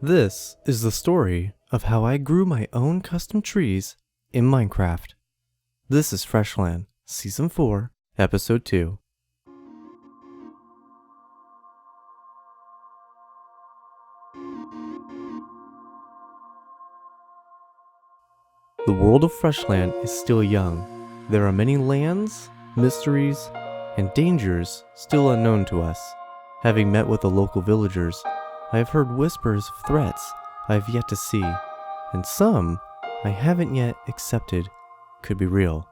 This is the story of how I grew my own custom trees in Minecraft. This is FreshLand, Season 4, Episode 2. The world of FreshLand is still young. There are many lands, mysteries, and dangers still unknown to us. Having met with the local villagers, I have heard whispers of threats I have yet to see, and some I haven't yet accepted could be real.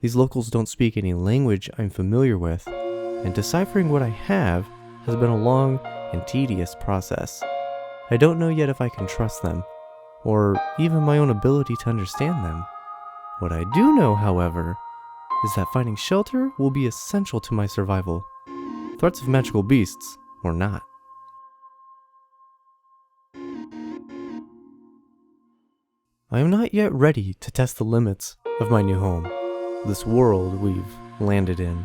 These locals don't speak any language I'm familiar with, and deciphering what I have has been a long and tedious process. I don't know yet if I can trust them, or even my own ability to understand them. What I do know, however, is that finding shelter will be essential to my survival, threats of magical beasts or not. I am not yet ready to test the limits of my new home, this world we've landed in,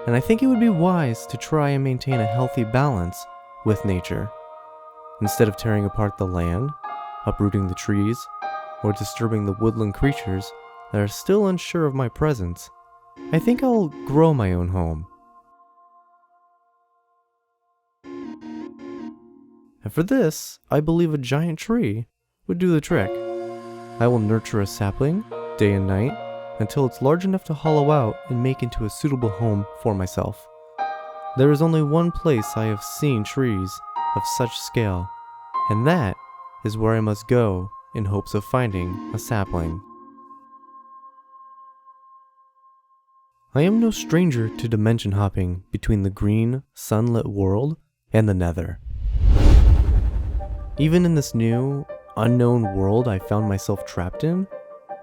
and I think it would be wise to try and maintain a healthy balance with nature. Instead of tearing apart the land, uprooting the trees, or disturbing the woodland creatures that are still unsure of my presence, I think I'll grow my own home. And for this, I believe a giant tree would do the trick. I will nurture a sapling day and night until it's large enough to hollow out and make into a suitable home for myself. There is only one place I have seen trees of such scale, and that is where I must go in hopes of finding a sapling. I am no stranger to dimension hopping between the green, sunlit world and the nether. Even in this new, unknown world I found myself trapped in,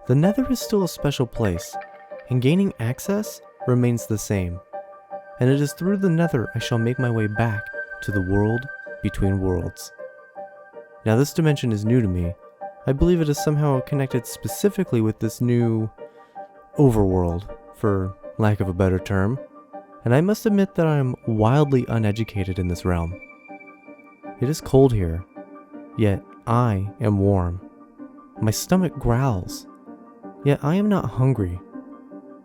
the nether is still a special place, and gaining access remains the same. And it is through the nether I shall make my way back to the world between worlds. Now this dimension is new to me. I believe it is somehow connected specifically with this new overworld, for lack of a better term, and I must admit that I am wildly uneducated in this realm. It is cold here, yet I am warm. My stomach growls, yet I am not hungry,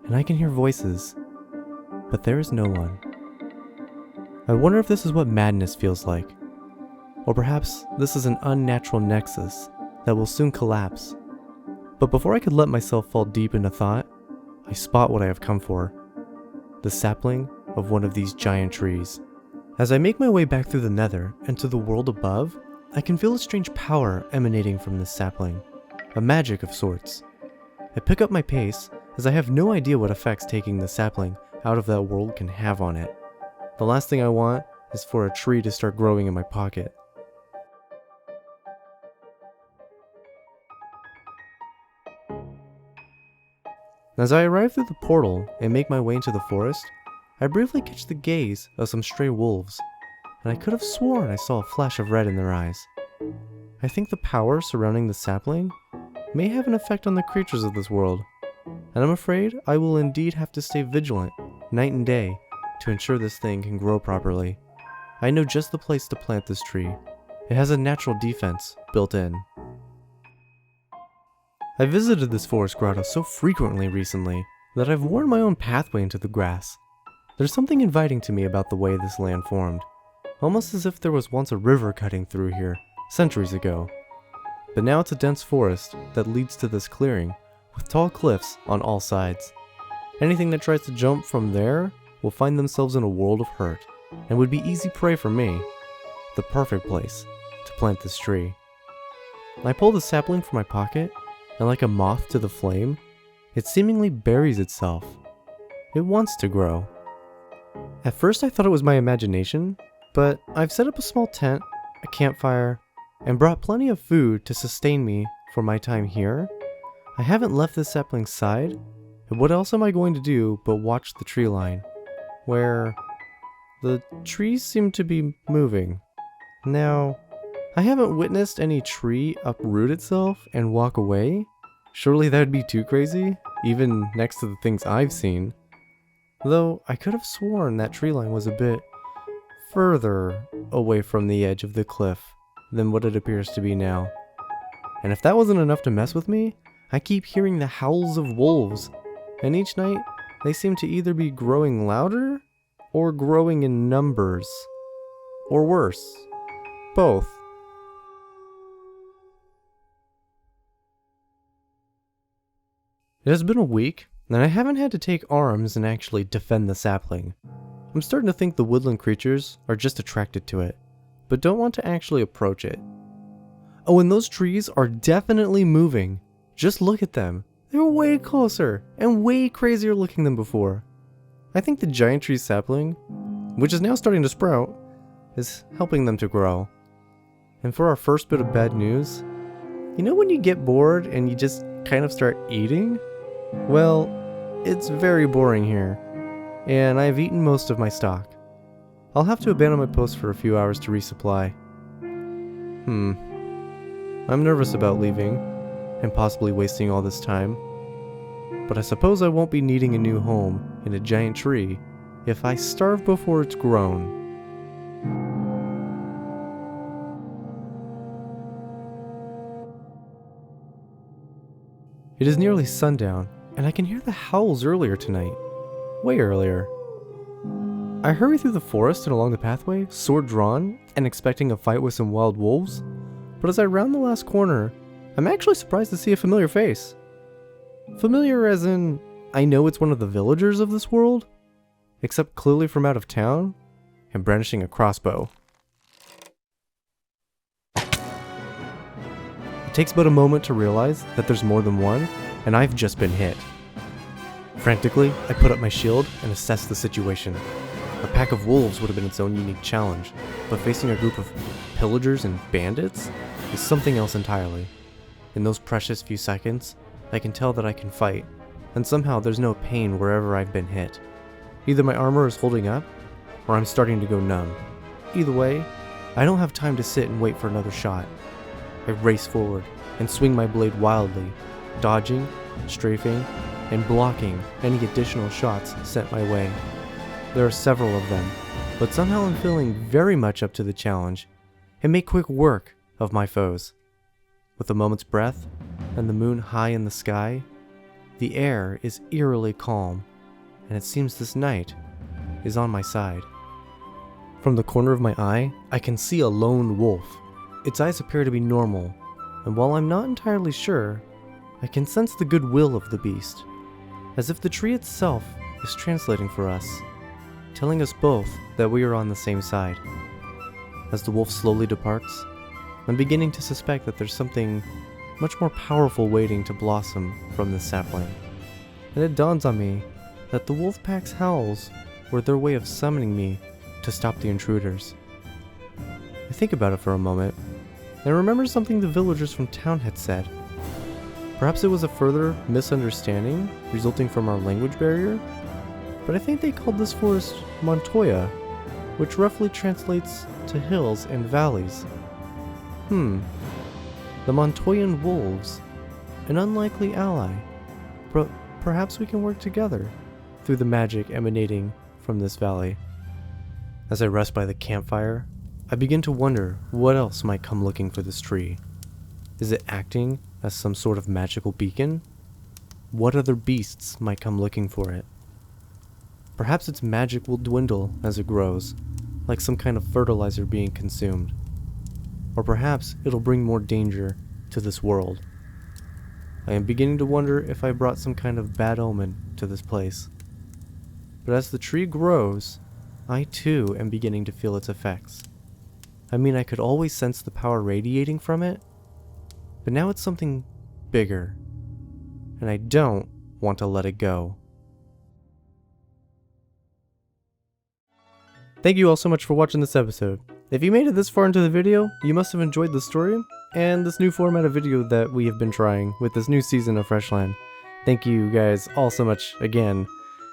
and I can hear voices, but there is no one. I wonder if this is what madness feels like, or perhaps this is an unnatural nexus that will soon collapse. But before I could let myself fall deep into thought, I spot what I have come for, the sapling of one of these giant trees. As I make my way back through the nether and to the world above, I can feel a strange power emanating from this sapling, a magic of sorts. I pick up my pace as I have no idea what effects taking the sapling out of that world can have on it. The last thing I want is for a tree to start growing in my pocket. As I arrive through the portal and make my way into the forest, I briefly catch the gaze of some stray wolves, and I could have sworn I saw a flash of red in their eyes. I think the power surrounding the sapling may have an effect on the creatures of this world, and I'm afraid I will indeed have to stay vigilant night and day to ensure this thing can grow properly. I know just the place to plant this tree. It has a natural defense built in. I visited this forest grotto so frequently recently that I've worn my own pathway into the grass. There's something inviting to me about the way this land formed, almost as if there was once a river cutting through here centuries ago. But now it's a dense forest that leads to this clearing with tall cliffs on all sides. Anything that tries to jump from there will find themselves in a world of hurt and would be easy prey for me. The perfect place to plant this tree. I pull the sapling from my pocket, and like a moth to the flame, it seemingly buries itself. It wants to grow. At first I thought it was my imagination, but I've set up a small tent, a campfire, and brought plenty of food to sustain me for my time here. I haven't left the sapling's side, and what else am I going to do but watch the tree line, where the trees seem to be moving. Now, I haven't witnessed any tree uproot itself and walk away. Surely that'd be too crazy, even next to the things I've seen. though I could have sworn that tree line was a bit further away from the edge of the cliff than what it appears to be now. And if that wasn't enough to mess with me, I keep hearing the howls of wolves, and each night they seem to either be growing louder or growing in numbers. Or worse, both. It has been a week, and I haven't had to take arms and actually defend the sapling. I'm starting to think the woodland creatures are just attracted to it, but don't want to actually approach it. Oh, and those trees are definitely moving. Just look at them. They're way closer and way crazier looking than before. I think the giant tree sapling, which is now starting to sprout, is helping them to grow. And for our first bit of bad news, you know when you get bored and you just kind of start eating? Well, it's very boring here, and I've eaten most of my stock. I'll have to abandon my post for a few hours to resupply. I'm nervous about leaving, and possibly wasting all this time, but I suppose I won't be needing a new home in a giant tree if I starve before it's grown. It is nearly sundown, and I can hear the howls earlier tonight. Way earlier. I hurry through the forest and along the pathway, sword drawn, and expecting a fight with some wild wolves, but as I round the last corner, I'm actually surprised to see a familiar face. Familiar as in, I know it's one of the villagers of this world, except clearly from out of town, and brandishing a crossbow. It takes but a moment to realize that there's more than one, and I've just been hit. Frantically, I put up my shield and assess the situation. A pack of wolves would have been its own unique challenge, but facing a group of pillagers and bandits is something else entirely. In those precious few seconds, I can tell that I can fight, and somehow there's no pain wherever I've been hit. Either my armor is holding up, or I'm starting to go numb. Either way, I don't have time to sit and wait for another shot. I race forward and swing my blade wildly, dodging, strafing, and blocking any additional shots sent my way. There are several of them, but somehow I'm feeling very much up to the challenge and make quick work of my foes. With a moment's breath and the moon high in the sky, the air is eerily calm, and it seems this night is on my side. From the corner of my eye, I can see a lone wolf. Its eyes appear to be normal, and while I'm not entirely sure, I can sense the goodwill of the beast, as if the tree itself is translating for us, telling us both that we are on the same side. As the wolf slowly departs, I'm beginning to suspect that there's something much more powerful waiting to blossom from this sapling, and it dawns on me that the wolf pack's howls were their way of summoning me to stop the intruders. I think about it for a moment, and remember something the villagers from town had said. Perhaps it was a further misunderstanding resulting from our language barrier, but I think they called this forest Montoya, which roughly translates to hills and valleys. The Montoyan wolves, an unlikely ally, but perhaps we can work together through the magic emanating from this valley. As I rest by the campfire, I begin to wonder what else might come looking for this tree. Is it acting as some sort of magical beacon? What other beasts might come looking for it? Perhaps its magic will dwindle as it grows, like some kind of fertilizer being consumed. Or perhaps it'll bring more danger to this world. I am beginning to wonder if I brought some kind of bad omen to this place. But as the tree grows, I too am beginning to feel its effects. I mean, I could always sense the power radiating from it, but now it's something bigger, and I don't want to let it go. Thank you all so much for watching this episode. If you made it this far into the video, you must have enjoyed the story and this new format of video that we have been trying with this new season of FreshLand. Thank you guys all so much again.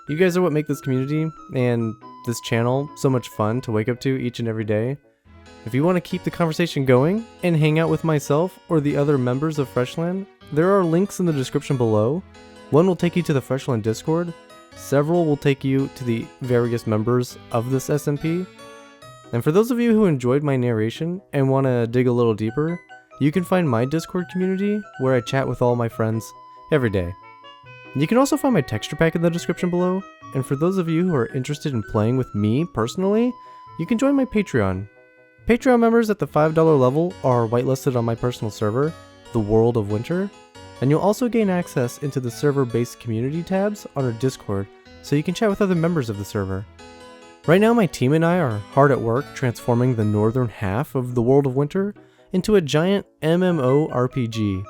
You guys are what make this community and this channel so much fun to wake up to each and every day. If you want to keep the conversation going and hang out with myself or the other members of FreshLand, there are links in the description below. One will take you to the FreshLand Discord, Several will take you to the various members of this SMP. And for those of you who enjoyed my narration and want to dig a little deeper, you can find my Discord community where I chat with all my friends every day. You can also find my texture pack in the description below, and for those of you who are interested in playing with me personally, you can join my Patreon. Patreon members at the $5 level are whitelisted on my personal server, The World of Winter, and you'll also gain access into the server-based community tabs on our Discord, so you can chat with other members of the server. Right now my team and I are hard at work transforming the northern half of The World of Winter into a giant MMORPG.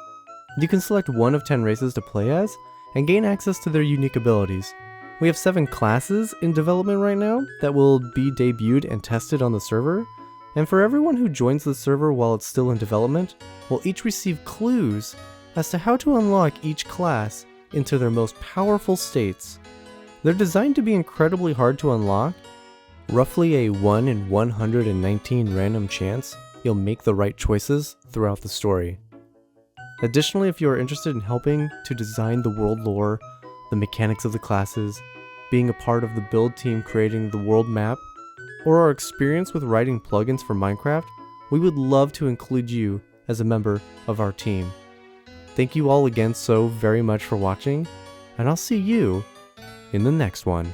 You can select one of 10 races to play as, and gain access to their unique abilities. We have 7 classes in development right now that will be debuted and tested on the server, and for everyone who joins the server while it's still in development, will each receive clues as to how to unlock each class into their most powerful states. They're designed to be incredibly hard to unlock, roughly a 1 in 119 random chance you'll make the right choices throughout the story. Additionally, if you are interested in helping to design the world lore, the mechanics of the classes, being a part of the build team creating the world map, or are experienced with writing plugins for Minecraft, we would love to include you as a member of our team. Thank you all again so very much for watching, and I'll see you in the next one.